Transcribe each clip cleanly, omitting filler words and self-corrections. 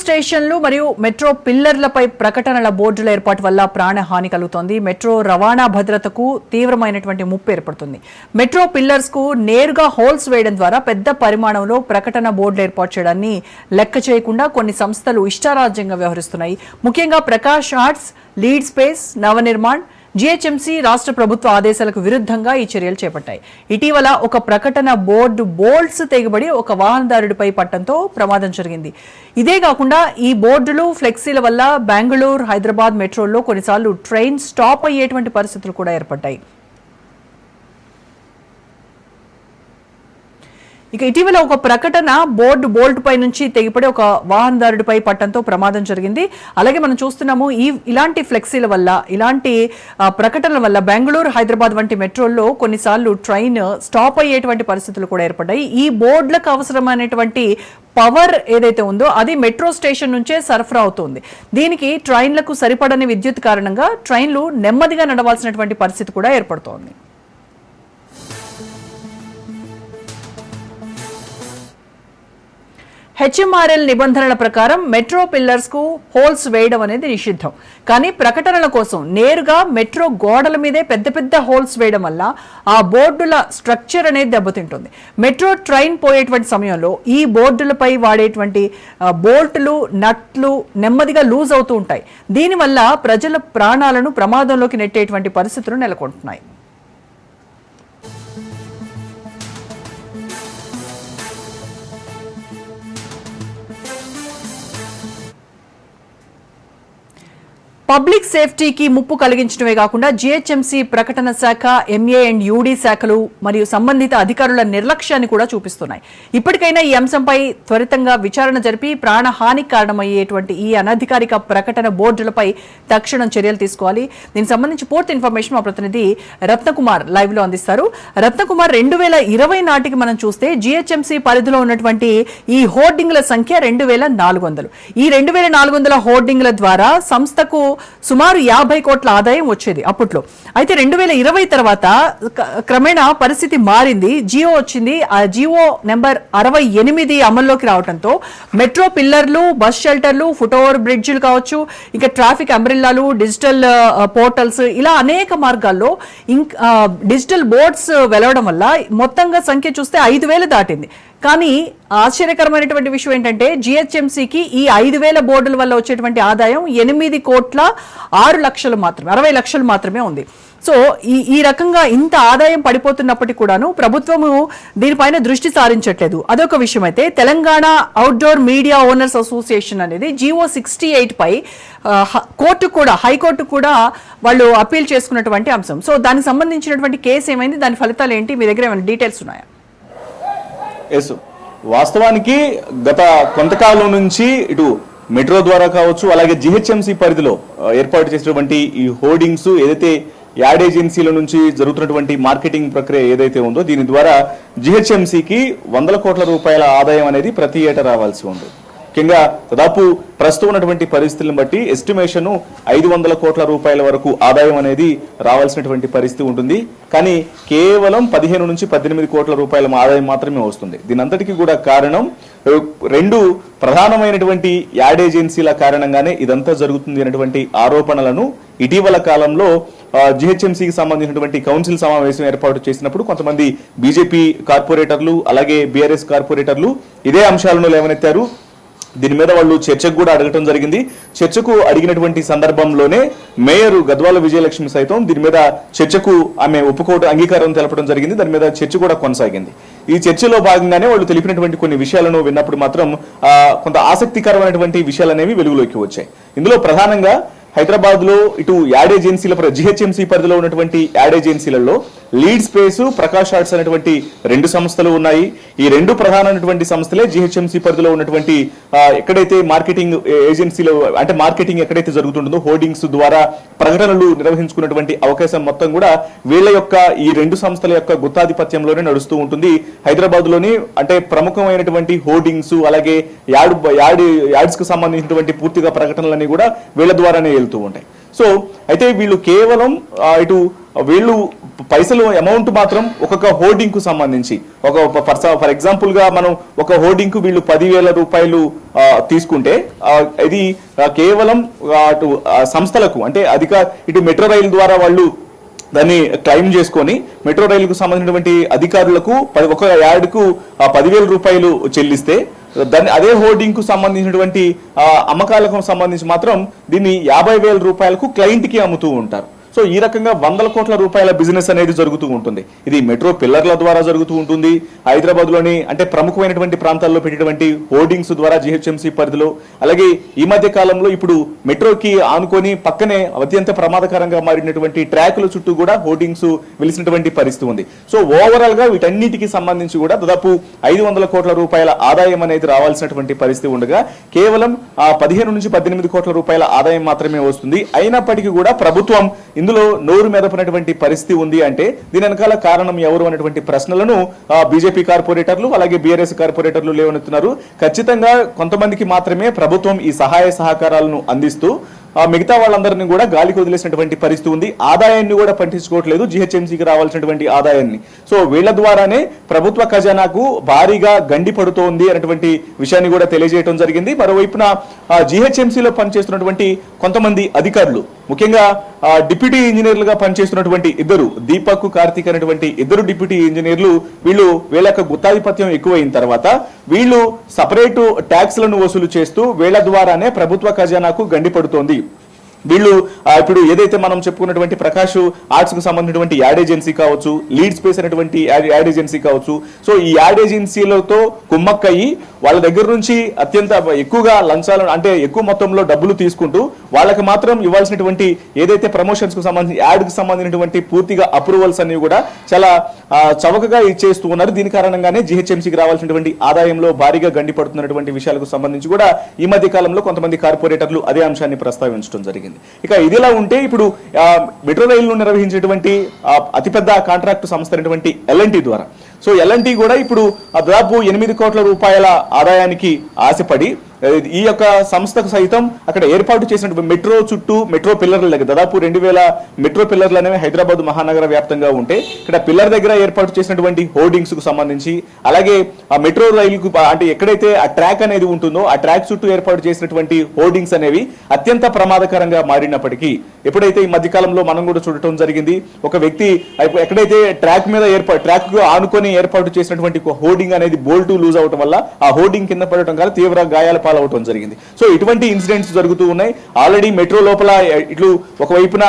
స్టేషన్లు మరియు మెట్రో పిల్లర్లపై ప్రకటనల బోర్డుల ఏర్పాటు వల్ల ప్రాణహాని కలుగుతోంది. మెట్రో రవాణా భద్రతకు తీవ్రమైనటువంటి ముప్పు ఏర్పడుతుంది. మెట్రో పిల్లర్స్ కు నేరుగా హోల్స్ వేయడం ద్వారా పెద్ద పరిమాణంలో ప్రకటన బోర్డులు ఏర్పాటు చేయడాన్ని లెక్క చేయకుండా కొన్ని సంస్థలు ఇష్టారాజ్యంగా వ్యవహరిస్తున్నాయి. ముఖ్యంగా Prakash arts, lead space, Navnirman, GHMC రాష్ట్ర ప్రభుత్వ ఆదేశాలకు విరుద్ధంగా ఈ చర్యలు చేపట్టాయి. ఇటీవల ఒక ప్రకటన బోర్డు బోల్ట్స్ తెగబడి ఒక వాహనదారుడిపై పట్టడంతో ప్రమాదం జరిగింది. ఇదే కాకుండా ఈ బోర్డులు, ఫ్లెక్సీల వల్ల బెంగళూరు, హైదరాబాద్ మెట్రోల్లో కొన్నిసార్లు ట్రైన్ స్టాప్ అయ్యేటువంటి పరిస్థితులు కూడా ఏర్పడ్డాయి. ఇక ఇటీవల ఒక ప్రకటన బోర్డు బోల్ట్ పై నుంచి తెగిపడి ఒక వాహనదారుడిపై పట్టడంతో ప్రమాదం జరిగింది. అలాగే మనం చూస్తున్నాము ఇలాంటి ఫ్లెక్సీల వల్ల, ఇలాంటి ప్రకటనల వల్ల బెంగళూరు, హైదరాబాద్ వంటి మెట్రోల్లో కొన్నిసార్లు ట్రైన్ స్టాప్ అయ్యేటువంటి పరిస్థితులు కూడా ఏర్పడ్డాయి. ఈ బోర్డులకు అవసరమైనటువంటి పవర్ ఏదైతే ఉందో అది మెట్రో స్టేషన్ నుంచే సరఫరా అవుతుంది. దీనికి ట్రైన్లకు సరిపడని విద్యుత్ కారణంగా ట్రైన్లు నెమ్మదిగా నడవాల్సినటువంటి పరిస్థితి కూడా ఏర్పడుతోంది. హెచ్ఎంఆర్ఎల్ నిబంధనల ప్రకారం మెట్రో పిల్లర్స్ కు హోల్స్ వేయడం అనేది నిషిద్ధం. కానీ ప్రకటనల కోసం నేరుగా మెట్రో గోడల మీదే పెద్ద పెద్ద హోల్స్ వేయడం వల్ల ఆ బోర్డుల స్ట్రక్చర్ అనేది దెబ్బతింటుంది. మెట్రో ట్రైన్ పోయేటువంటి సమయంలో ఈ బోర్డులపై వాడేటువంటి బోల్ట్లు, నట్లు నెమ్మదిగా లూజ్ అవుతూ ఉంటాయి. దీనివల్ల ప్రజల ప్రాణాలను ప్రమాదంలోకి నెట్టేటువంటి పరిస్థితులు నెలకొంటున్నాయి. పబ్లిక్ సేఫ్టీకి ముప్పు కలిగించడమే కాకుండా జీహెచ్ఎంసీ ప్రకటన శాఖ, ఎంఏ అండ్ యూడీ శాఖలు మరియు సంబంధిత అధికారుల నిర్లక్ష్యాన్ని కూడా చూపిస్తున్నాయి. ఇప్పటికైనా ఈ అంశంపై త్వరితంగా విచారణ జరిపి ప్రాణహానికి కారణమయ్యేటువంటి ఈ అనధికారిక ప్రకటన బోర్డులపై తక్షణం చర్యలు తీసుకోవాలి. దీనికి సంబంధించి పూర్తి ఇన్ఫర్మేషన్ మా ప్రతినిధి రత్నకుమార్ లైవ్ లో అందిస్తారు. రత్నకుమార్, 2020 నాటికి మనం చూస్తే జీహెచ్ఎంసీ పరిధిలో ఉన్నటువంటి ఈ హోర్డింగ్ల సంఖ్య 2400. ఈ 2400 హోర్డింగ్ల ద్వారా సంస్థకు సుమారు 50 కోట్ల ఆదాయం వచ్చేది అప్పట్లో. అయితే 2020 తర్వాత క్రమేణా పరిస్థితి మారింది. జియో వచ్చింది. ఆ జియో నెంబర్ 68 అమల్లోకి రావడంతో మెట్రో పిల్లర్లు, బస్ షెల్టర్లు, ఫుట్ ఓవర్ బ్రిడ్జిలు కావచ్చు, ఇంకా ట్రాఫిక్ అంబ్రెల్లాలు, డిజిటల్ పోర్టల్స్, ఇలా అనేక మార్గాల్లో డిజిటల్ బోర్డ్స్ వెలవడం వల్ల మొత్తంగా సంఖ్య చూస్తే 5000 దాటింది. కానీ ఆశ్చర్యకరమైనటువంటి విషయం ఏంటంటే జీహెచ్ఎంసీకి ఈ 5000 బోర్డుల వల్ల వచ్చేటువంటి ఆదాయం 8,6,00,000 మాత్రమే, 60 లక్షలు మాత్రమే ఉంది. సో ఈ రకంగా ఇంత ఆదాయం పడిపోతున్నప్పటికీ కూడాను ప్రభుత్వము దీనిపైన దృష్టి సారించట్లేదు. అదొక విషయం. అయితే Telangana outdoor media owners association అనేది GO 68 పై హైకోర్టు కూడా వాళ్ళు అప్పీల్ చేసుకున్నటువంటి అంశం. సో దానికి సంబంధించినటువంటి కేసు ఏమైంది, దాని ఫలితాలు ఏంటి, మీ దగ్గర ఏమైనా డీటెయిల్స్ ఉన్నాయా? ఎస్, వాస్తవానికి గత కొంతకాలం నుంచి ఇటు మెట్రో ద్వారా కావచ్చు, అలాగే జీహెచ్ఎంసీ పరిధిలో ఏర్పాటు చేసినటువంటి ఈ హోర్డింగ్స్ ఏదైతే యాడ్ ఏజెన్సీల నుంచి జరుగుతున్నటువంటి మార్కెటింగ్ ప్రక్రియ ఏదైతే ఉందో దీని ద్వారా జీహెచ్ఎంసీకి 100 కోట్ల రూపాయల ఆదాయం అనేది ప్రతి ఏటా రావాల్సి ఉంది. ముఖ్యంగా దాదాపు ప్రస్తుతం ఉన్నటువంటి పరిస్థితులను బట్టి ఎస్టిమేషన్ 500 కోట్ల రూపాయల వరకు ఆదాయం అనేది రావాల్సినటువంటి పరిస్థితి ఉంటుంది. కానీ కేవలం 15 నుంచి 18 కోట్ల రూపాయల ఆదాయం మాత్రమే వస్తుంది. దీనంతటికీ కూడా కారణం 2 ప్రధానమైనటువంటి యాడ్ ఏజెన్సీల కారణంగానే ఇదంతా జరుగుతుంది అనేటువంటి ఆరోపణలను ఇటీవల కాలంలో జీహెచ్ఎంసీకి సంబంధించినటువంటి కౌన్సిల్ సమావేశం ఏర్పాటు చేసినప్పుడు కొంతమంది బీజేపీ కార్పొరేటర్లు, అలాగే బీఆర్ఎస్ కార్పొరేటర్లు ఇదే అంశాలను లేవనెత్తారు. దీని మీద వాళ్ళు చర్చకు కూడా అడగటం జరిగింది. చర్చకు అడిగినటువంటి సందర్భంలోనే మేయర్ గద్వాల విజయలక్ష్మి సైతం దీని మీద చర్చకు ఆమె అంగీకారం తెలపడం జరిగింది. దాని మీద చర్చ కూడా కొనసాగింది. ఈ చర్చలో భాగంగానే వాళ్ళు తెలిపినటువంటి కొన్ని విషయాలను విన్నప్పుడు మాత్రం కొంత ఆసక్తికరమైనటువంటి విషయాలు అనేవి వెలుగులోకి వచ్చాయి. ఇందులో ప్రధానంగా హైదరాబాద్ లో ఇటు యాడ్ ఏజెన్సీల జీహెచ్ఎంసీ పరిధిలో ఉన్నటువంటి యాడ్ ఏజెన్సీలలో లీడ్ స్పేస్, ప్రకాష్ ఆర్ట్స్ అనేటువంటి 2 సంస్థలు ఉన్నాయి. ఈ 2 ప్రధానమైనటువంటి సంస్థలే జీహెచ్ఎంసీ పరిధిలో ఉన్నటువంటి ఎక్కడైతే మార్కెటింగ్ ఏజెన్సీలు అంటే మార్కెటింగ్ ఎక్కడైతే జరుగుతుంటుందో హోర్డింగ్స్ ద్వారా ప్రకటనలు నిర్వహించుకున్నటువంటి అవకాశం మొత్తం కూడా వీళ్ళ యొక్క ఈ 2 సంస్థల యొక్క గుత్తాధిపత్యంలోనే నడుస్తూ ఉంటుంది. హైదరాబాద్ లోని అంటే ప్రముఖమైనటువంటి హోర్డింగ్స్, అలాగే యాడ్స్ కు సంబంధించినటువంటి పూర్తిగా ప్రకటనలన్నీ కూడా వీళ్ళ ద్వారానే వెళ్తూ ఉంటాయి. సో అయితే వీళ్ళు కేవలం ఇటు వీళ్ళు పైసలు అమౌంట్ మాత్రం ఒక్కొక్క హోర్డింగ్ కు సంబంధించి ఫర్ ఎగ్జాంపుల్ గా మనం ఒక హోర్డింగ్ కు వీళ్ళు 10,000 రూపాయలు తీసుకుంటే ఇది కేవలం అటు సంస్థలకు అంటే ఇటు మెట్రో రైలు ద్వారా వాళ్ళు దాన్ని క్లెయిమ్ చేసుకొని మెట్రో రైలుకు సంబంధించినటువంటి అధికారులకు ఒక యార్డుకు 10,000 రూపాయలు చెల్లిస్తే దాన్ని అదే హోర్డింగ్ కు సంబంధించినటువంటి అమ్మకాలకు సంబంధించి మాత్రం దీన్ని 50,000 రూపాయలకు క్లయింట్ కి అమ్ముతూ ఉంటారు. సో ఈ రకంగా 100 కోట్ల రూపాయల బిజినెస్ అనేది జరుగుతూ ఉంటుంది. ఇది మెట్రో పిల్లర్ల ద్వారా జరుగుతూ ఉంటుంది. హైదరాబాద్ లోని అంటే ప్రముఖమైనటువంటి ప్రాంతాల్లో పెట్టినటువంటి హోర్డింగ్స్ ద్వారా జిహెచ్ఎంసీ పరిధిలో, అలాగే ఈ మధ్య కాలంలో ఇప్పుడు మెట్రోకి ఆనుకొని పక్కనే అత్యంత ప్రమాదకరంగా మారినటువంటి ట్రాకుల చుట్టూ కూడా హోర్డింగ్స్ వెలిసినటువంటి పరిస్థితి ఉంది. సో ఓవరాల్ గా వీటన్నిటికీ సంబంధించి కూడా దాదాపు 500 కోట్ల రూపాయల ఆదాయం అనేది రావాల్సినటువంటి పరిస్థితి ఉండగా కేవలం 15 నుంచి 18 కోట్ల రూపాయల ఆదాయం మాత్రమే వస్తుంది. అయినప్పటికీ కూడా ప్రభుత్వం ఇందులో నోరు మెదపనటువంటి పరిస్థితి ఉంది. అంటే దీని వెనకాల కారణం ఎవరు అనేటువంటి ప్రశ్నలను బీజేపీ కార్పొరేటర్లు అలాగే బీఆర్ఎస్ కార్పొరేటర్లు లేవనెత్తున్నారు. ఖచ్చితంగా కొంతమందికి మాత్రమే ప్రభుత్వం ఈ సహాయ సహకారాలను అందిస్తూ మిగతా వాళ్ళందరినీ కూడా గాలికి వదిలేసినటువంటి పరిస్థితి ఉంది. ఆదాయాన్ని కూడా పట్టించుకోవట్లేదు, జిహెచ్ఎంసీకి రావాల్సినటువంటి ఆదాయాన్ని. సో వీళ్ళ ద్వారానే ప్రభుత్వ ఖజానాకు భారీగా గండి పడుతోంది అనేటువంటి విషయాన్ని కూడా తెలియజేయడం జరిగింది. మరోవైపున జిహెచ్ఎంసీలో పనిచేస్తున్నటువంటి కొంతమంది అధికారులు, ముఖ్యంగా డిప్యూటీ ఇంజనీర్లుగా పనిచేస్తున్నటువంటి ఇద్దరు, దీపక్ కార్తిక్ అనేటువంటి ఇద్దరు డిప్యూటీ ఇంజనీర్లు, వీళ్ళ యొక్క గుత్తాధిపత్యం ఎక్కువైన తర్వాత వీళ్ళు సపరేట్ ట్యాక్స్లను వసూలు చేస్తూ వీళ్ళ ద్వారానే ప్రభుత్వ ఖజానాకు గండి పడుతోంది. వీళ్ళు ఇప్పుడు ఏదైతే మనం చెప్పుకున్నటువంటి ప్రకాష్ ఆర్ట్స్ కు సంబంధించినటువంటి యాడ్ ఏజెన్సీ కావచ్చు, లీడ్ స్పేస్ అనేటువంటి యాడ్ ఏజెన్సీ కావచ్చు, సో ఈ యాడ్ ఏజెన్సీలతో కుమ్మక్కయ్యి వాళ్ళ దగ్గర నుంచి అత్యంత ఎక్కువగా లంచాలను అంటే ఎక్కువ మొత్తంలో డబ్బులు తీసుకుంటూ వాళ్ళకి మాత్రం ఇవ్వాల్సినటువంటి ఏదైతే ప్రమోషన్స్ కు సంబంధించి యాడ్ కు సంబంధించినటువంటి పూర్తిగా అప్రూవల్స్ అన్ని కూడా చాలా చవకగా ఇచ్చేస్తూ ఉన్నారు. దీని కారణంగానే జిహెచ్ఎంసీకి రావాల్సినటువంటి ఆదాయంలో భారీగా గండి పడుతున్నటువంటి విషయాలకు సంబంధించి కూడా ఈ మధ్య కాలంలో కొంతమంది కార్పొరేటర్లు అదే అంశాన్ని ప్రస్తావించడం జరిగింది. ఇక ఇదిలా ఉంటే ఇప్పుడు మెట్రో రైలు నిర్వహించేటువంటి అతిపెద్ద కాంట్రాక్టు సంస్థ అయినటువంటి L&T ద్వారా, సో L&T కూడా ఇప్పుడు దాదాపు 8 కోట్ల రూపాయల ఆదాయానికి ఆశపడి ఈ యొక్క సంస్థకు సైతం అక్కడ ఏర్పాటు చేసినటువంటి మెట్రో చుట్టూ మెట్రో పిల్లర్ల దగ్గర దాదాపు 2,000 మెట్రో పిల్లర్లు అనేవి హైదరాబాద్ మహానగర వ్యాప్తంగా ఉంటే ఇక్కడ పిల్లర్ దగ్గర ఏర్పాటు చేసినటువంటి హోర్డింగ్స్ కు సంబంధించి, అలాగే ఆ మెట్రో రైలుకు అంటే ఎక్కడైతే ఆ ట్రాక్ అనేది ఉంటుందో ఆ ట్రాక్ చుట్టూ ఏర్పాటు చేసినటువంటి హోర్డింగ్స్ అనేవి అత్యంత ప్రమాదకరంగా మారినప్పటికీ, ఎప్పుడైతే ఈ మధ్యకాలంలో మనం కూడా చూడటం జరిగింది, ఒక వ్యక్తి ఎక్కడైతే ట్రాక్ మీద ట్రాక్ కు ఆనుకొని ఏర్పాటు చేసినటువంటి హోర్డింగ్ అనేది బోల్ట్ లూజ్ అవడం వల్ల ఆ హోర్డింగ్ కింద పడటం వల్ల తీవ్ర గాయాల పాలవటం జరిగింది. సో ఇటువంటి ఇన్సిడెంట్స్ జరుగుతూ ఉన్నాయి. ఆల్రెడీ మెట్రో లోపల ఇట్లు ఒకవైపున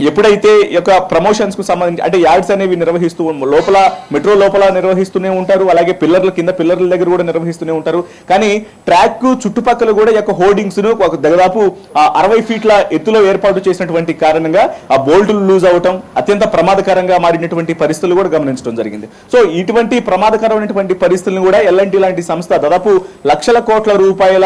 ఎప్పుడైతే ఈ యొక్క ప్రమోషన్స్ కు సంబంధించి అంటే యాడ్స్ అనేవి నిర్వహిస్తూ లోపల మెట్రో లోపల నిర్వహిస్తూనే ఉంటారు, అలాగే పిల్లర్ల కింద పిల్లర్ల దగ్గర కూడా నిర్వహిస్తూనే ఉంటారు. కానీ ట్రాక్ కు చుట్టుపక్కల కూడా ఈ యొక్క హోర్డింగ్స్ ను ఒక దాదాపు 60 ఫీట్ల ఎత్తులో ఏర్పాటు చేసినటువంటి కారణంగా ఆ బోల్టులు లూజ్ అవటం అత్యంత ప్రమాదకరంగా మారినటువంటి పరిస్థితులు కూడా గమనించడం జరిగింది. సో ఇటువంటి ప్రమాదకరమైనటువంటి పరిస్థితులను కూడా L&T లాంటి సంస్థ దాదాపు లక్షల కోట్ల రూపాయల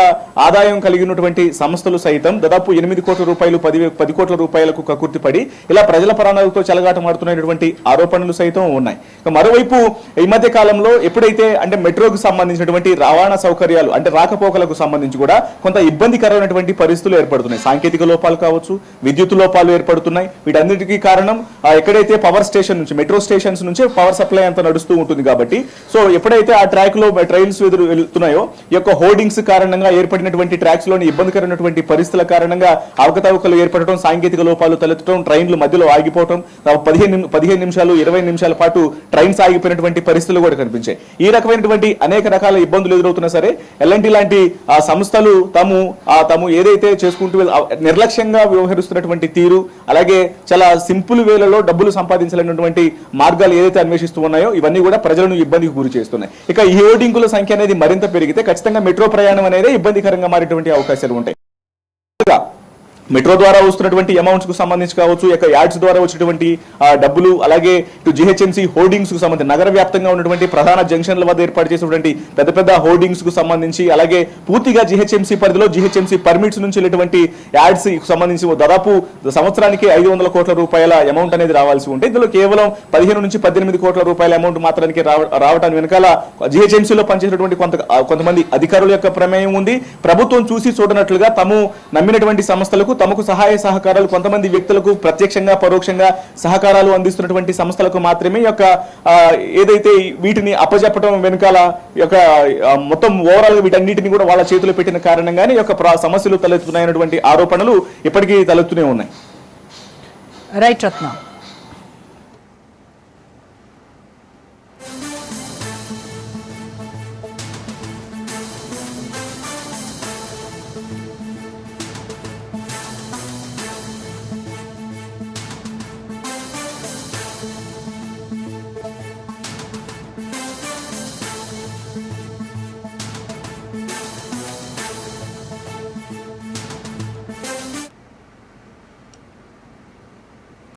ఆదాయం కలిగినటువంటి సంస్థలు సైతం దాదాపు 8 కోట్ల రూపాయలు 10 కోట్ల రూపాయలకు కకుర్తిపడి ఇలా ప్రజల ప్రాణాలతో చెలగాటమాడుతున్నటువంటి ఆరోపణలు సైతం ఉన్నాయి. మరోవైపు ఈ మధ్య కాలంలో ఎప్పుడైతే అంటే మెట్రోకు సంబంధించినటువంటి రవాణా సౌకర్యాలు అంటే రాకపోకలకు సంబంధించి కూడా కొంత ఇబ్బందికరమైనటువంటి పరిస్థితులు ఏర్పడుతున్నాయి. సాంకేతిక లోపాలు కావచ్చు, విద్యుత్ లోపాలు ఏర్పడుతున్నాయి. వీటన్నిటికీ కారణం ఎక్కడైతే పవర్ స్టేషన్ నుంచి మెట్రో స్టేషన్స్ నుంచి పవర్ సప్లై అంతా నడుస్తూ ఉంటుంది కాబట్టి, సో ఎప్పుడైతే ఆ ట్రాక్ లో ట్రైన్స్ వెళ్తున్నాయో ఈ యొక్క హోర్డింగ్స్ కారణంగా ఏర్పడినటువంటి ట్రాక్స్ లోని ఇబ్బందికరమైనటువంటి పరిస్థితుల కారణంగా అవకతవకలు ఏర్పడటం, సాంకేతిక లోపాలు తలెత్తడం, ట్రైన్లు మధ్యలో ఆగిపోవటం, 15 నిమిషాలు 20 నిమిషాల పాటు ట్రైన్స్ ఆగిపోయినటువంటి పరిస్థితులు కూడా కనిపించాయి. ఈ రకమైనటువంటి అనేక రకాల ఇబ్బందులు ఎదురవుతున్నా సరే L&T లాంటి ఆ సంస్థలు తాము ఏదైతే చేసుకుంటూ నిర్లక్ష్యంగా వ్యవహరిస్తున్నటువంటి తీరు, అలాగే చాలా సింపుల్ వేలలో డబ్బులు సంపాదించాలన్నటువంటి మార్గాలు ఏదైతే అన్వేషిస్తూ ఉన్నాయో ఇవన్నీ కూడా ప్రజలను ఇబ్బందికి గురి చేస్తున్నాయి. ఇక ఈ హోర్డింగుల సంఖ్య అనేది మరింత పెరిగితే ఖచ్చితంగా మెట్రో ప్రయాణం అనేది ఇబ్బందికరంగా మారేటువంటి అవకాశాలు ఉంటాయి. మెట్రో ద్వారా వస్తున్నటువంటి అమౌంట్స్ కు సంబంధించి కావచ్చు, యాడ్స్ ద్వారా వచ్చినటువంటి డబ్బులు, అలాగే ఇటు జిహెచ్ఎంసీ హోర్డింగ్స్ కు సంబంధించి నగర వ్యాప్తంగా ఉన్నటువంటి ప్రధాన జంక్షన్ల వద్ద ఏర్పాటు చేసినటువంటి పెద్ద పెద్ద హోర్డింగ్స్ కు సంబంధించి, అలాగే పూర్తిగా జిహెచ్ఎంసీ పరిధిలో జిహెచ్ఎంసీ పర్మిట్స్ నుంచి వెళ్ళేటువంటి యాడ్స్ కు సంబంధించి దాదాపు సంవత్సరానికి 500 కోట్ల రూపాయల అమౌంట్ అనేది రావాల్సి ఉంటే ఇందులో కేవలం 15 నుంచి 18 కోట్ల రూపాయల అమౌంట్ మాత్రానికి రావడానికి వెనకాల జిహెచ్ఎంసీలో పనిచేసినటువంటి కొంతమంది అధికారుల యొక్క ప్రమేయం ఉంది. ప్రభుత్వం చూసి చూడనట్లుగా తాము నమ్మినటువంటి సంస్థలకు తమకు సహాయ సహకారాలు కొంతమంది వ్యక్తులకు ప్రత్యక్షంగా పరోక్షంగా సహకారాలు అందిస్తున్నటువంటి సంస్థలకు మాత్రమే ఈ యొక్క ఏదైతే వీటిని అప్పజెప్పడం వెనుకాల ఈ యొక్క మొత్తం ఓవరాల్ గా వీటన్నిటిని కూడా వాళ్ళ చేతిలో పెట్టిన కారణంగానే ఈ యొక్క సమస్యలు తలెత్తున్నాయన్నటువంటి ఆరోపణలు ఇప్పటికీ తలెత్తునే ఉన్నాయి. రైట్ రత్న.